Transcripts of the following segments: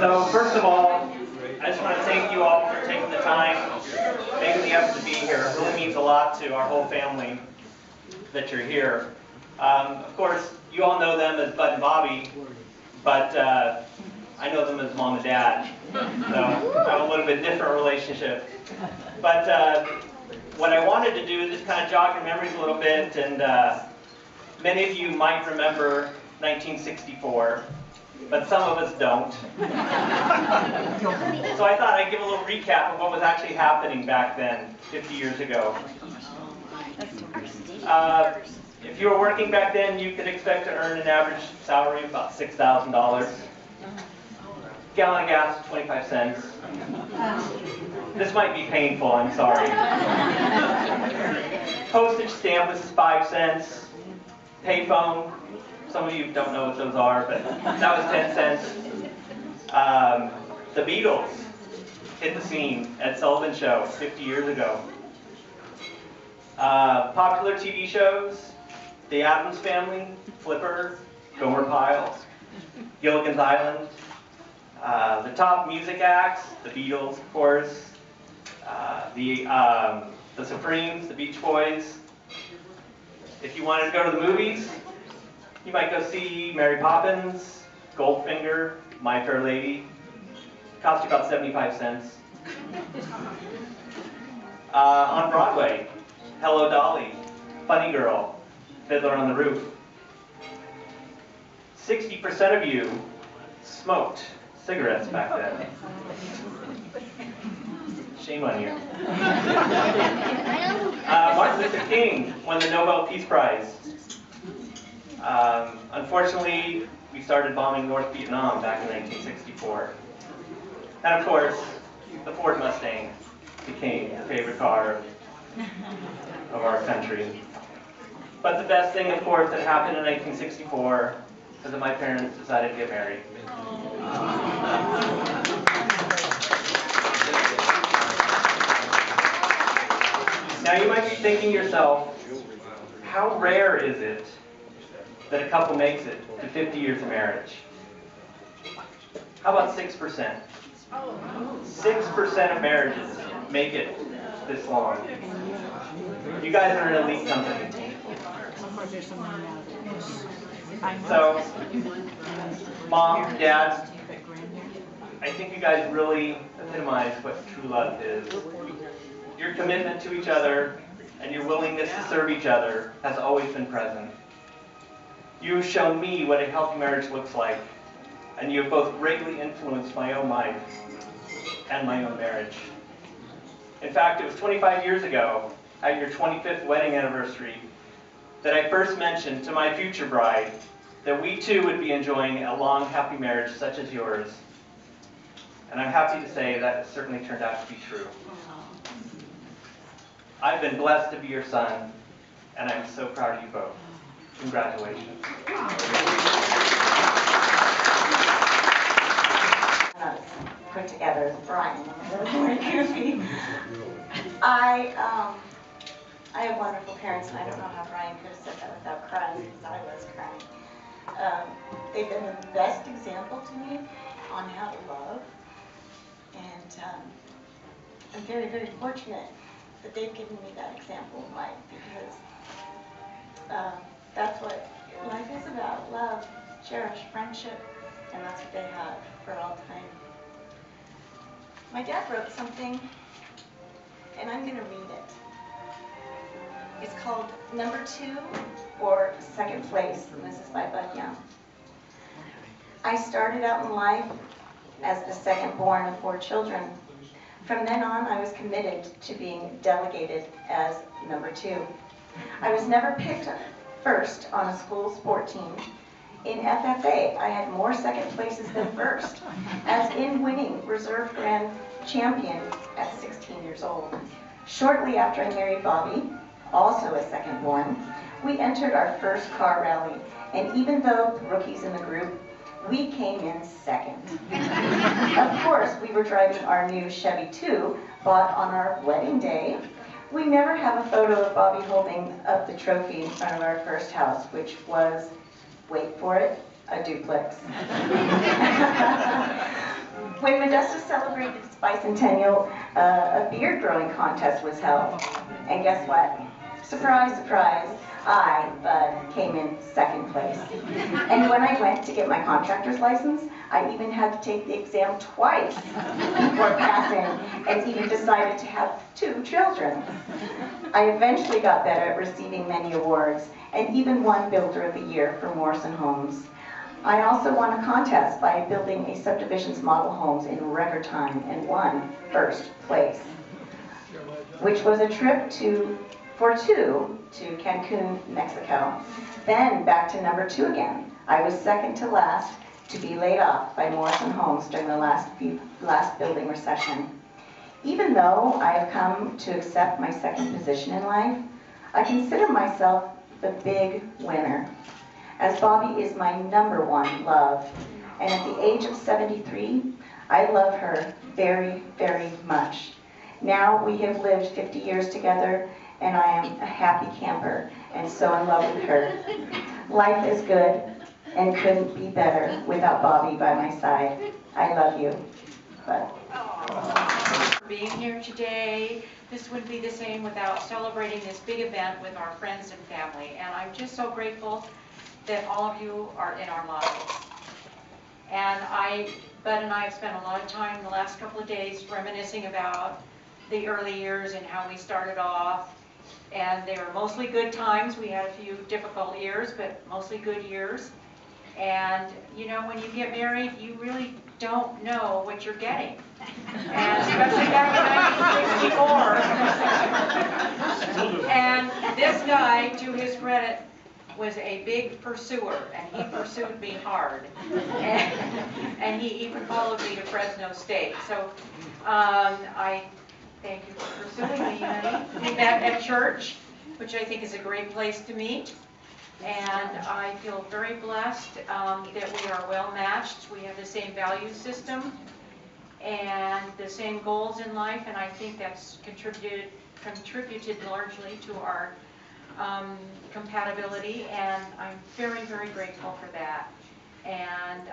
So first of all, I just want to thank you all for taking the time, making the effort to be here. It really means a lot to our whole family that you're here. Of course, you all know them as Bud and Bobby, but I know them as Mom and Dad. So I have a little bit different relationship. But what I wanted to do is just kind of jog your memories a little bit, and many of you might remember 1964. But some of us don't. So I thought I'd give a little recap of what was actually happening back then, 50 years ago. If you were working back then, you could expect to earn an average salary of about $6,000. Gallon of gas, 25 cents. This might be painful, I'm sorry. Postage stamp was 5 cents. Payphone. Some of you don't know what those are, but that was 10 cents. The Beatles hit the scene at Sullivan Show 50 years ago. Popular TV shows, The Addams Family, Flipper, Gomer Pyle, Gilligan's Island. The top music acts, the Beatles, of course. The Supremes, the Beach Boys. If you wanted to go to the movies, you might go see Mary Poppins, Goldfinger, My Fair Lady. Cost you about 75 cents. On Broadway, Hello Dolly, Funny Girl, Fiddler on the Roof. 60% of you smoked cigarettes back then. Shame on you. Martin Luther King won the Nobel Peace Prize. Unfortunately, we started bombing North Vietnam back in 1964. And of course, the Ford Mustang became the favorite car of our country. But the best thing, of course, that happened in 1964 was that my parents decided to get married. Now you might be thinking to yourself, how rare is it that a couple makes it to 50 years of marriage? How about 6%? 6% of marriages make it this long. You guys are an elite company. So, Mom, Dad, I think you guys really epitomize what true love is. Your commitment to each other and your willingness to serve each other has always been present. You've shown me what a healthy marriage looks like, and you have both greatly influenced my own life and my own marriage. In fact, it was 25 years ago, at your 25th wedding anniversary, that I first mentioned to my future bride that we too would be enjoying a long, happy marriage such as yours. And I'm happy to say that it certainly turned out to be true. I've been blessed to be your son, and I'm so proud of you both. Congratulations. Put together as Brian. Very goofy. I have wonderful parents, and I don't know how Brian could have said that without crying, because I was crying. They've been the best example to me on how to love, and I'm very, very fortunate that they've given me that example in life, because that's what life is about: love, cherish, friendship, and that's what they have for all time. My dad wrote something, and I'm going to read it. It's called Number 2, or Second Place, and this is by Bud Young. I started out in life as the second born of 4 children. From then on, I was committed to being delegated as number 2. I was never picked first on a school sport team. In FFA, I had more second places than first, as in winning reserve grand champion at 16 years old. Shortly after I married Bobby, also a second born, we entered our first car rally, and even though rookies in the group, we came in second. Of course, we were driving our new Chevy 2, bought on our wedding day. We never have a photo of Bobby holding up the trophy in front of our first house, which was, wait for it, a duplex. When Modesto celebrated its bicentennial, a beard growing contest was held. And guess what? Surprise, surprise, I, Bud, came in second place. And when I went to get my contractor's license, I even had to take the exam twice before passing, and even decided to have 2 children. I eventually got better at receiving many awards, and even won Builder of the Year for Morrison Homes. I also won a contest by building a subdivision's model homes in record time and won first place, which was a trip for 2 to Cancun, Mexico. Then back to number 2 again. I was second to last to be laid off by Morrison Homes during the last building recession. Even though I have come to accept my second position in life, I consider myself the big winner, as Bobby is my #1 love. And at the age of 73, I love her very, very much. Now we have lived 50 years together, and I am a happy camper and so in love with her. Life is good and couldn't be better without Bobby by my side. I love you. Bud. Being here today, this wouldn't be the same without celebrating this big event with our friends and family. And I'm just so grateful that all of you are in our lives. And Bud and I have spent a lot of time the last couple of days reminiscing about the early years and how we started off. And they were mostly good times. We had a few difficult years, but mostly good years. And you know, when you get married, you really don't know what you're getting. And especially back in 1964. And this guy, to his credit, was a big pursuer, and he pursued me hard. And he even followed me to Fresno State. So I thank you for pursuing me, honey. We met at church, which I think is a great place to meet. And I feel very blessed that we are well matched. We have the same value system and the same goals in life, and I think that's contributed largely to our compatibility, and I'm very, very grateful for that. And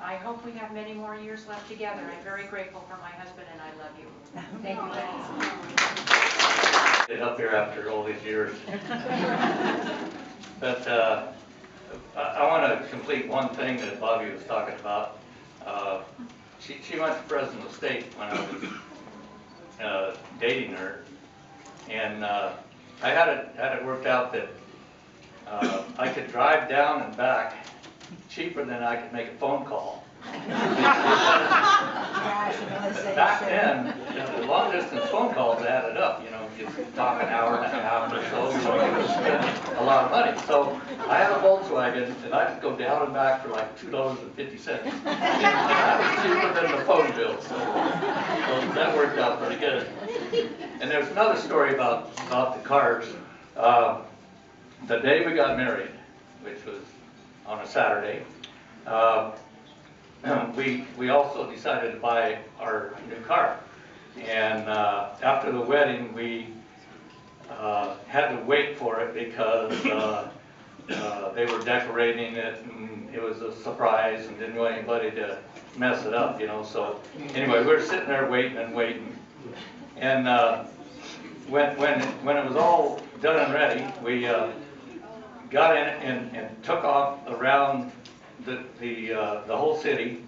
I hope we have many more years left together. I'm very grateful for my husband, and I love you. Thank you, guys. Get up here after all these years. But I want to complete one thing that Bobby was talking about. She went to Fresno State when I was dating her, and I had it worked out that I could drive down and back cheaper than I could make a phone call. Back then, the long distance phone calls added up, you know, you talk an hour and a half or so, you could spend a lot of money. So I had a Volkswagen, and I could go down and back for like $2.50. That was cheaper than the phone bill, so that worked out pretty good. And there's another story about the cars. The day we got married, which was on a Saturday, we also decided to buy our new car. And after the wedding, we had to wait for it because they were decorating it, and it was a surprise, and didn't want anybody to mess it up, you know. So anyway, we were sitting there waiting and waiting. And when it was all done and ready, we got in and took off around the whole city,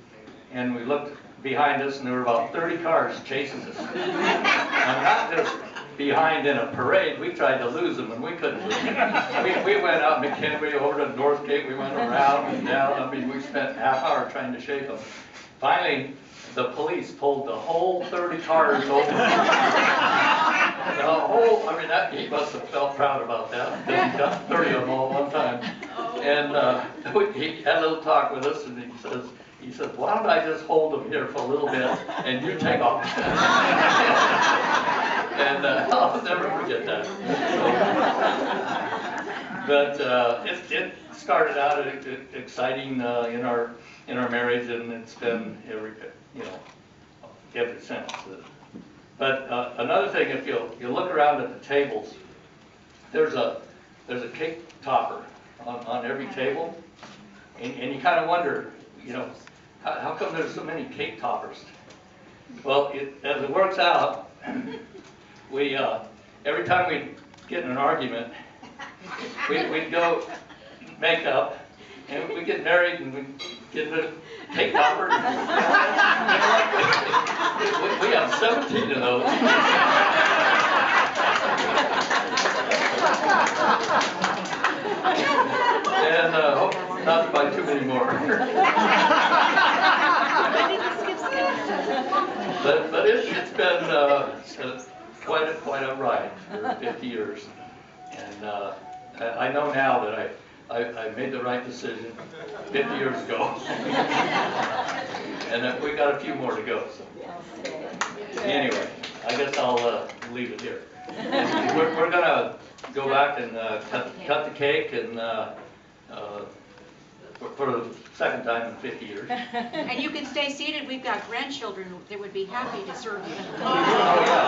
and we looked behind us, and there were about 30 cars chasing us. And not just behind in a parade, we tried to lose them, and we couldn't lose them. We went out McHenry over to Northgate, we went around and down. I mean, we spent half hour trying to shake them. Finally, the police pulled the whole 30 cars over. The whole, I mean, he must have felt proud about that, because he got 30 of them all at one time. And he had a little talk with us, and he says, why don't I just hold them here for a little bit, and you take off. And I'll never forget that. So, but it started out exciting in our marriage, and it's been ever since. But another thing, if you look around at the tables, there's a cake topper on every table, and you kind of wonder, you know, how come there's so many cake toppers? Well, as it works out, we, every time we get in an argument, we'd go make up, and we get married, and we get rid of cake toppers. We have 17 of those. And hope not to buy too many more. But it's been quite a ride for 50 years. And I know now that I made the right decision 50 years ago. And we got a few more to go. So. Anyway, I guess I'll leave it here. And we're going to go back and cut the cake and for the second time in 50 years. And you can stay seated. We've got grandchildren that would be happy to serve you. Oh, yeah.